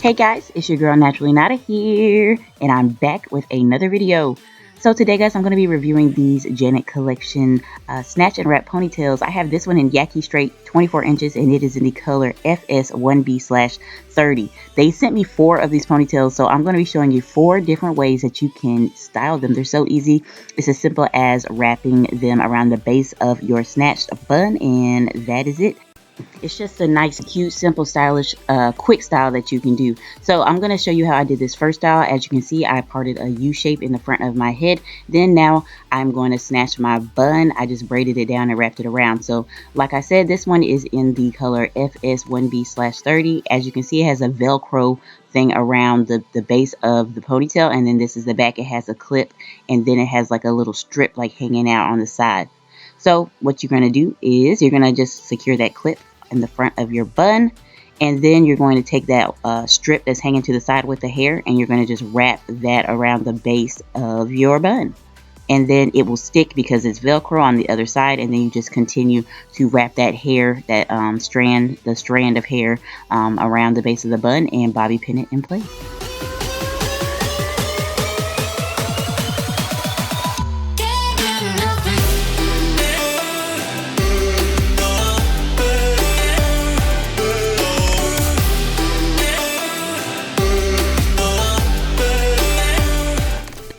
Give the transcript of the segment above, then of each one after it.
Hey guys, it's your girl Naturally Nata here, and I'm back with another video. So today guys, I'm going to be reviewing these Janet Collection Snatch and Wrap Ponytails. I have this one in YAKI Straight 24 inches, and it is in the color FS1B/30. They sent me 4 of these ponytails, so I'm going to be showing you 4 different ways that you can style them. They're so easy. It's as simple as wrapping them around the base of your snatched bun, and that is it. It's just a nice, cute, simple, stylish, quick style that you can do. So I'm going to show you how I did this first style. As you can see, I parted a U shape in the front of my head. Then now I'm going to snatch my bun. I just braided it down and wrapped it around. So like I said, this one is in the color FS1B/30. As you can see, it has a Velcro thing around the base of the ponytail. And then this is the back. It has a clip. And then it has like a little strip like hanging out on the side. So what you're going to do is you're going to just secure that clip in the front of your bun, and then you're going to take that strip that's hanging to the side with the hair, and you're going to just wrap that around the base of your bun. And then it will stick because it's Velcro on the other side, and then you just continue to wrap that hair, that strand of hair around the base of the bun and bobby pin it in place.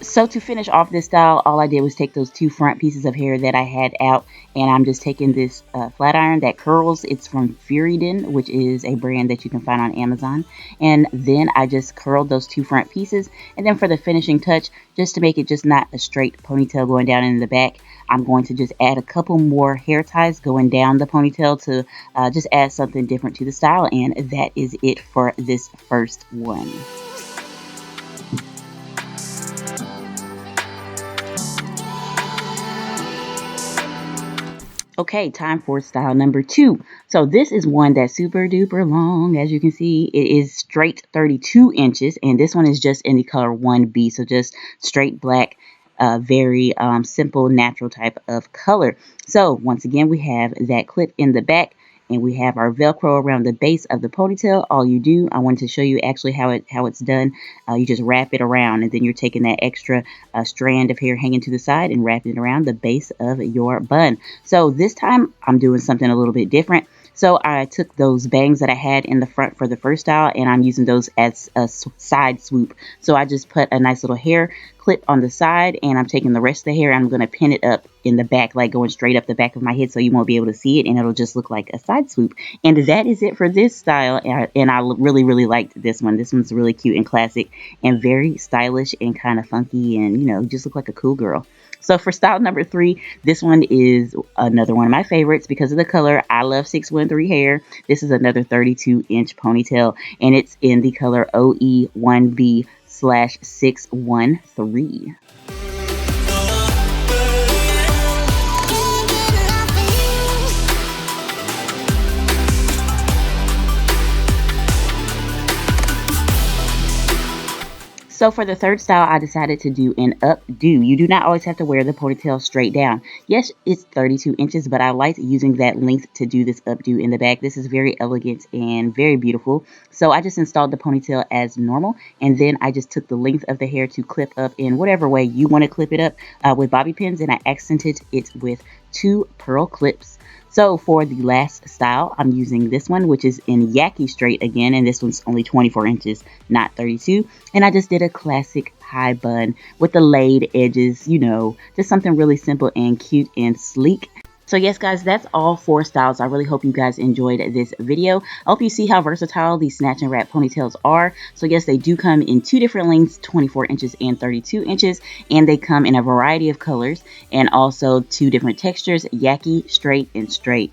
So to finish off this style, all I did was take those 2 front pieces of hair that I had out, and I'm just taking this flat iron that curls. It's from Furyden, which is a brand that you can find on Amazon. And then I just curled those 2 front pieces. And then for the finishing touch, just to make it just not a straight ponytail going down in the back, I'm going to just add a couple more hair ties going down the ponytail to just add something different to the style. And that is it for this first one. Okay, time for style number 2. So this is one that's super duper long. As you can see, it is straight 32 inches, and this one is just in the color 1B, so just straight black, very simple, natural type of color. So once again, we have that clip in the back, and we have our Velcro around the base of the ponytail. All you do, I wanted to show you actually how it's done. You just wrap it around, and then you're taking that extra strand of hair hanging to the side and wrapping it around the base of your bun. So this time, I'm doing something a little bit different. So I took those bangs that I had in the front for the first style, and I'm using those as a side swoop. So I just put a nice little hair clip on the side, and I'm taking the rest of the hair and I'm going to pin it up in the back, like going straight up the back of my head, so you won't be able to see it, and it'll just look like a side swoop. And that is it for this style, and I really liked this one. This one's really cute and classic and very stylish and kind of funky, and you know, just look like a cool girl. So for style number 3, this one is another one of my favorites because of the color. I love 613 hair. This is another 32-inch ponytail, and it's in the color OE1B/613. So for the third style, I decided to do an updo. You do not always have to wear the ponytail straight down. Yes, it's 32 inches, but I liked using that length to do this updo in the back. This is very elegant and very beautiful. So I just installed the ponytail as normal, and then I just took the length of the hair to clip up in whatever way you want to clip it up with bobby pins, and I accented it with 2 pearl clips. So for the last style, I'm using this one, which is in YAKI Straight again, and this one's only 24 inches, not 32. And I just did a classic high bun with the laid edges, you know, just something really simple and cute and sleek. So yes guys, that's all 4 styles. I really hope you guys enjoyed this video. I hope you see how versatile these snatch and wrap ponytails are. So yes, they do come in 2 different lengths, 24 inches and 32 inches. And they come in a variety of colors and also 2 different textures, YAKI, straight, and straight.